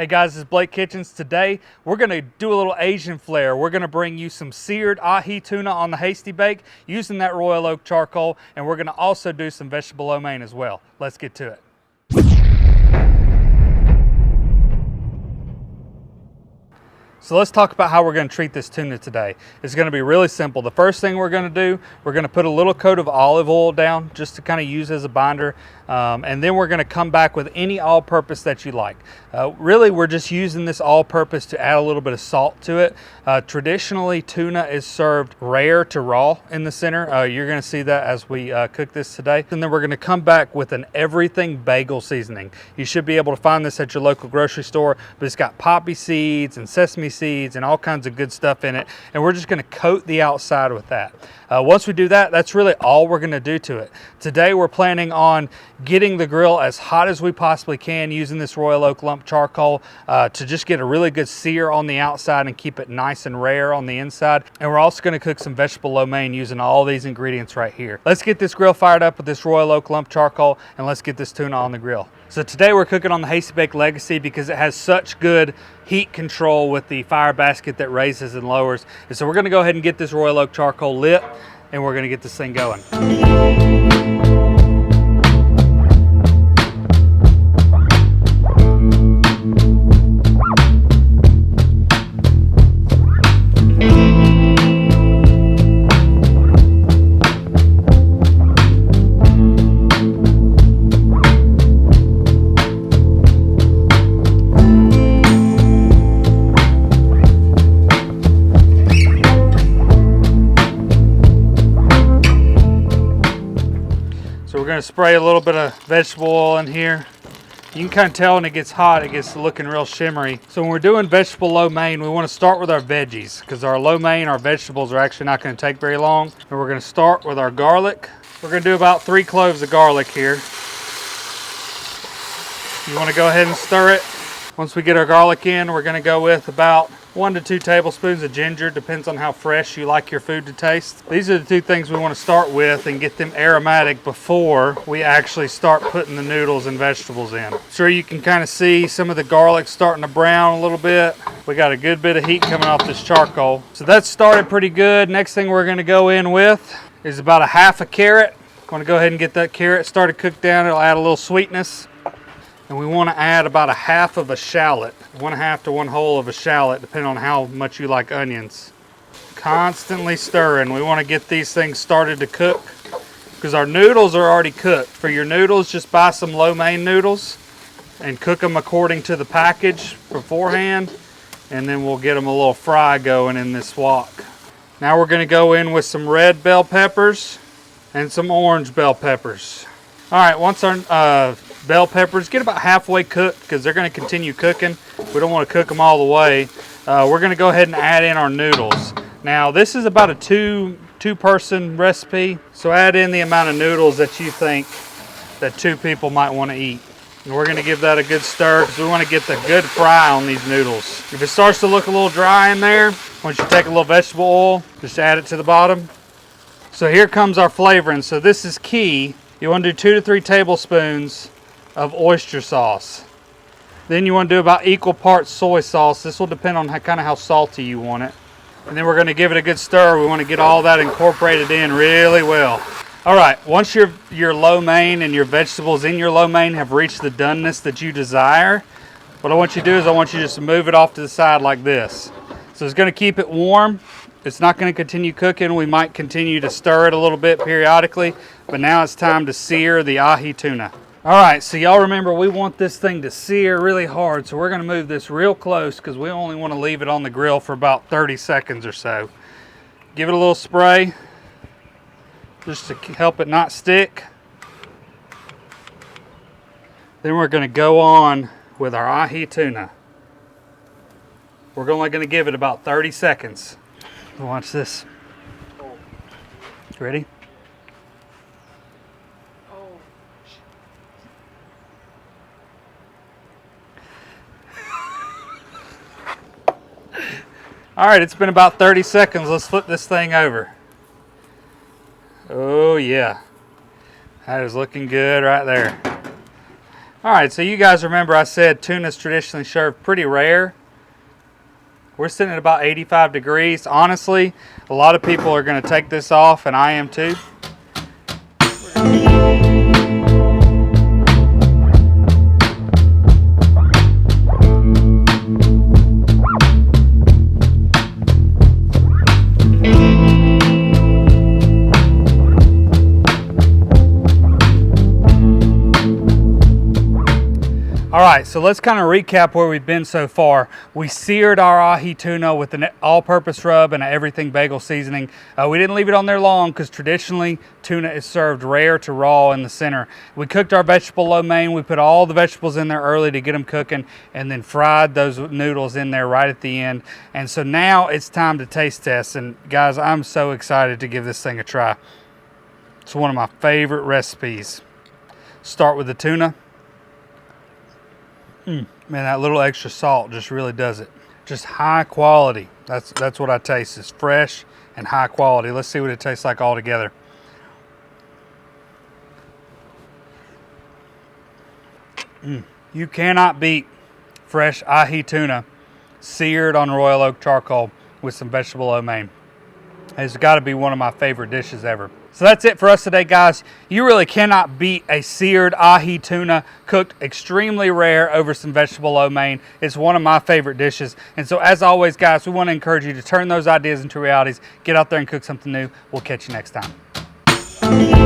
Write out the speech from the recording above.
Hey guys, this is Blake Kitchens. Today we're going to do a little Asian flair. We're going to bring you some seared ahi tuna on the Hasty Bake using that royal oak charcoal, and we're going to also do some vegetable lo mein as well. Let's get to it. So let's talk about how we're going to treat this tuna today. It's going to be really simple. The first thing we're going to do, we're going to put a little coat of olive oil down just to kind of use as a binder. And then we're going to come back with any all-purpose that you like. Really, we're just using this all-purpose to add a little bit of salt to it. Traditionally, tuna is served rare to raw in the center. You're going to see that as we cook this today. And then we're going to come back with an everything bagel seasoning. You should be able to find this at your local grocery store, but it's got poppy seeds and sesame seeds and all kinds of good stuff in it. And we're just going to coat the outside with that. Once we do that, that's really all we're going to do to it. Today, we're planning on getting the grill as hot as we possibly can using this royal oak lump charcoal to just get a really good sear on the outside and keep it nice and rare on the inside. And we're also going to cook some vegetable lo mein using all these ingredients right here. Let's get this grill fired up with this royal oak lump charcoal, and let's get this tuna on the grill. So today we're cooking on the Hasty Bake Legacy because it has such good heat control with the fire basket that raises and lowers. And so we're going to go ahead and get this royal oak charcoal lit, and we're going to get this thing going. So we're going to spray a little bit of vegetable oil in here. You can kind of tell when it gets hot, it gets looking real shimmery. So when we're doing vegetable lo mein, we want to start with our veggies because our lo mein, our vegetables are actually not going to take very long. And we're going to start with our garlic. We're going to do about 3 cloves of garlic here. You want to go ahead and stir it. Once we get our garlic in, we're going to go with about 1 to 2 tablespoons of ginger. Depends on how fresh you like your food to taste. These are the 2 things we want to start with and get them aromatic before we actually start putting the noodles and vegetables in. Sure, you can kind of see some of the garlic starting to brown a little bit. We got a good bit of heat coming off this charcoal. So that's started pretty good. Next thing we're going to go in with is about a half a carrot. I want to go ahead and get that carrot started cooked down. It'll add a little sweetness. And we want to add about a half of a shallot, 1/2 to 1 whole of a shallot, depending on how much you like onions. Constantly stirring. We want to get these things started to cook because our noodles are already cooked. For your noodles, just buy some lo mein noodles and cook them according to the package beforehand, and then we'll get them a little fry going in this wok. Now we're going to go in with some red bell peppers and some orange bell peppers. All right, once our bell peppers get about halfway cooked because they're going to continue cooking. We don't want to cook them all the way. We're going to go ahead and add in our noodles. Now this is about a two-person recipe, so add in the amount of noodles that you think that 2 people might want to eat. And we're going to give that a good stir because we want to get the good fry on these noodles. If it starts to look a little dry in there, once you take a little vegetable oil, just add it to the bottom. So here comes our flavoring. So this is key. You want to do 2 to 3 tablespoons of oyster sauce. Then you want to do about equal parts soy sauce. This will depend on how salty you want it. And then we're going to give it a good stir. We want to get all that incorporated in really well. All right, once your lo mein and your vegetables in your lo mein have reached the doneness that you desire, what I want you to do is I want you just to move it off to the side like this. So it's going to keep it warm. It's not going to continue cooking. We might continue to stir it a little bit periodically, but now it's time to sear the ahi tuna. All right, so y'all remember we want this thing to sear really hard, so we're going to move this real close because we only want to leave it on the grill for about 30 seconds or so. Give it a little spray just to help it not stick. Then we're going to go on with our ahi tuna. We're only going to give it about 30 seconds. Watch this. Ready? All right, it's been about 30 seconds. Let's flip this thing over. Oh yeah, that is looking good right there. All right, so you guys remember I said tuna's traditionally served pretty rare. We're sitting at about 85 degrees. Honestly, a lot of people are going to take this off, and I am too. All right, so let's kind of recap where we've been so far. We seared our ahi tuna with an all-purpose rub and an everything bagel seasoning. We didn't leave it on there long because traditionally tuna is served rare to raw in the center. We cooked our vegetable lo mein. We put all the vegetables in there early to get them cooking and then fried those noodles in there right at the end. And so now it's time to taste test. And guys, I'm so excited to give this thing a try. It's one of my favorite recipes. Start with the tuna. Man, that little extra salt just really does it. Just high quality. That's what I taste, is fresh and high quality. Let's see what it tastes like all together. You cannot beat fresh ahi tuna seared on royal oak charcoal with some vegetable lo mein. It's got to be one of my favorite dishes ever. So that's it for us today, guys. You really cannot beat a seared ahi tuna cooked extremely rare over some vegetable lo mein. It's one of my favorite dishes. And so as always, guys, we want to encourage you to turn those ideas into realities. Get out there and cook something new. We'll catch you next time.